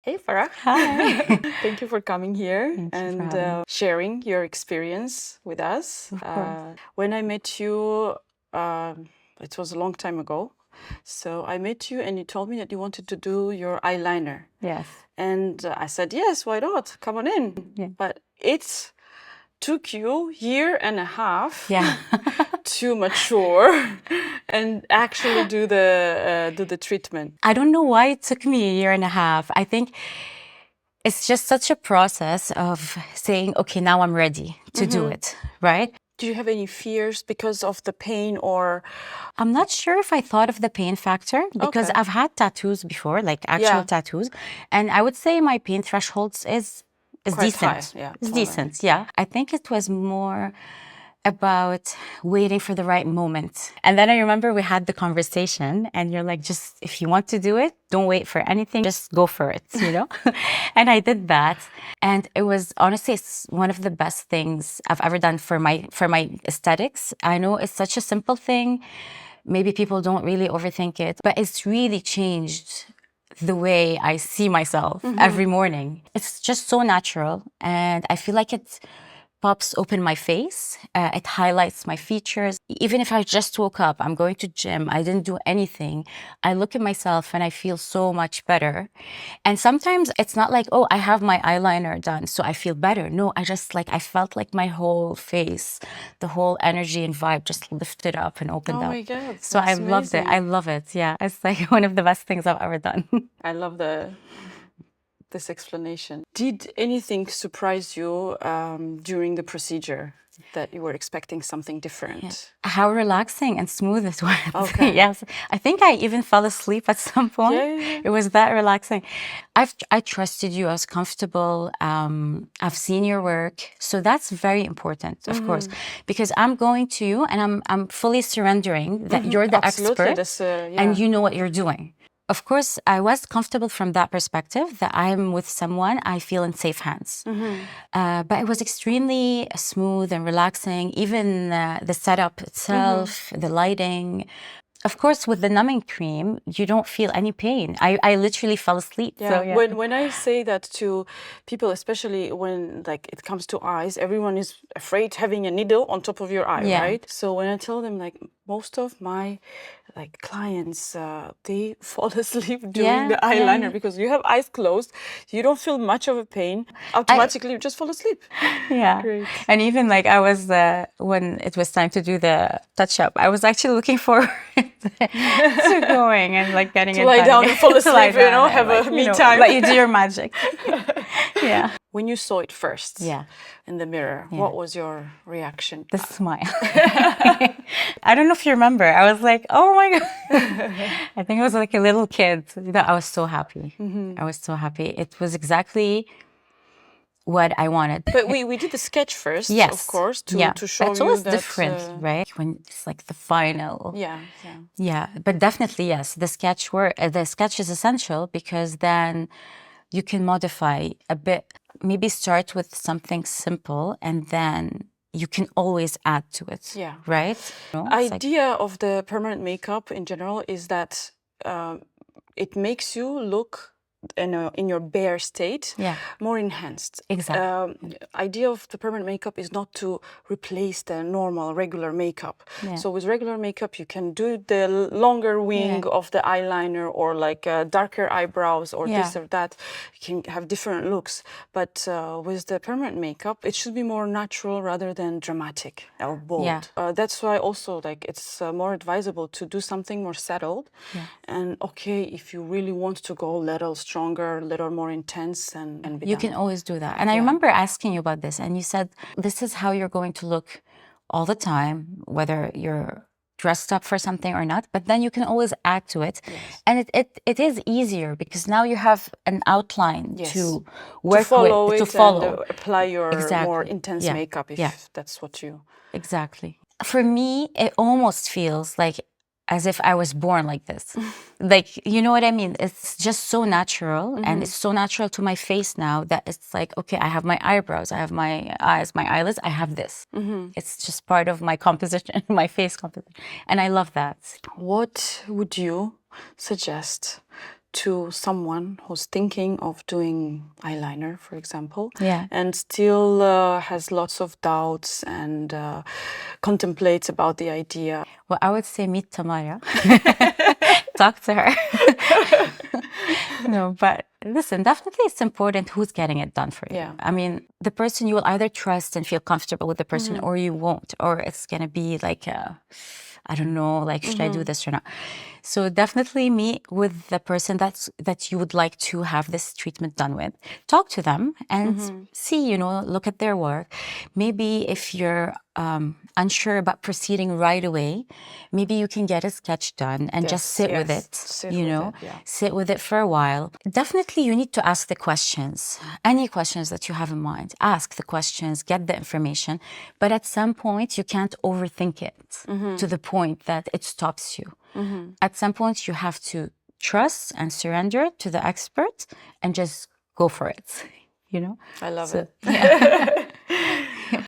Hey, Farah. Hi. Thank you for coming here Thank you for and having me. sharing your experience with us. Of course. When I met you, it was a long time ago. So I met you and you told me that you wanted to do your eyeliner. Yes. And I said, yes, why not? Come on in. Yeah. But it took you year and a half Yeah. to mature and actually do the treatment. I don't know why it took me a year and a half. I think it's just such a process of saying, okay, now I'm ready to do it, right? Do you have any fears because of the pain or? I'm not sure if I thought of the pain factor because Okay. I've had tattoos before, like actual Yeah. tattoos, and I would say my pain thresholds is Quite decent. high, yeah, It's totally. decent, yeah. I think it was more about waiting for the right moment. And then I remember we had the conversation and you're like, just if you want to do it, don't wait for anything, just go for it, you know? And I did that. And it was honestly it's one of the best things I've ever done for my aesthetics. I know it's such a simple thing. Maybe people don't really overthink it, but it's really changed the way I see myself every morning. It's just so natural. And I feel like it pops open my face. It highlights my features. Even if I just woke up, I'm going to gym, I didn't do anything. I look at myself and I feel so much better. And sometimes it's not like, oh, I have my eyeliner done, so I feel better. No, I felt like my whole face, the whole energy and vibe just lifted up and opened Oh up. my God, So I that's loved it. I amazing. love it. Yeah, it's like one of the best things I've ever done. I love this explanation. Did anything surprise you during the procedure that you were expecting something different? How relaxing and smooth it was. Okay. Yes. I think I even fell asleep at some point. Yeah. It was that relaxing. I trusted you. I was comfortable. I've seen your work. So that's very important, of course, because I'm going to you and I'm fully surrendering that you're the Absolutely. expert That's and yeah. you know what you're doing. Of course, I was comfortable from that perspective that I'm with someone I feel in safe hands. But it was extremely smooth and relaxing, even the setup itself, the lighting. Of course, with the numbing cream, you don't feel any pain. I literally fell asleep. Yeah, So, yeah. when I say that to people, especially when like it comes to eyes, everyone is afraid having a needle on top of your eye, Yeah. right? So when I tell them like most of my like clients, they fall asleep doing the eyeliner because you have eyes closed, you don't feel much of a pain. Automatically, you just fall asleep. Yeah. Great. And even like I was, when it was time to do the touch up, I was actually looking forward to going and like getting To it lie done down again. and fall To lie asleep, you know, down and, have like, a me time. let you do your magic. Yeah. When you saw it first Yeah. in the mirror, what was your reaction? The smile. I don't know if you remember. I was like, oh my God. I think I was like a little kid. I was so happy. I was so happy. It was exactly what I wanted. But we did the sketch first, Yes. of course, to Yeah. show It's you always that. different, right? When it's like the final. Yeah. Yeah. But definitely, yes, the sketch is essential because then you can modify a bit. Maybe start with something simple and then you can always add to it. Yeah. Right? Idea of the permanent makeup in general is that it makes you look in your bare state more enhanced. Exactly. Idea of the permanent makeup is not to replace the normal regular makeup. So with regular makeup you can do the longer wing of the eyeliner or like darker eyebrows or this or that. You can have different looks, but with the permanent makeup it should be more natural rather than dramatic or bold. That's why also like it's more advisable to do something more settled. And okay, if you really want to go a little stronger, a little more intense, and be you done. can always do that. And I remember asking you about this, and you said this is how you're going to look all the time, whether you're dressed up for something or not. But then you can always add to it, and it is easier because now you have an outline to work follow with, it to follow, and apply your more exactly. intense makeup if that's what you. Exactly. For me, it almost feels like as if I was born like this. Like, you know what I mean? It's just so natural and it's so natural to my face now that it's like, okay, I have my eyebrows, I have my eyes, my eyelids, I have this. It's just part of my composition, my face composition. And I love that. What would you suggest to someone who's thinking of doing eyeliner, for example, Yeah. and still has lots of doubts and contemplates about the idea? Well, I would say meet Tamara. Talk to her. No, but listen, definitely it's important who's getting it done for you. Yeah. I mean, the person you will either trust and feel comfortable with the person or you won't, or it's going to be like, I don't know, like, should I do this or not? So definitely meet with the person that you would like to have this treatment done with. Talk to them and see, you know, look at their work. Maybe if you're unsure about proceeding right away, maybe you can get a sketch done and just sit with it, sit with it for a while. Definitely you need to ask the questions, any questions that you have in mind. Ask the questions, get the information, but at some point you can't overthink it to the point that it stops you. At some point you have to trust and surrender to the expert and just go for it, you know? I love it. Yeah.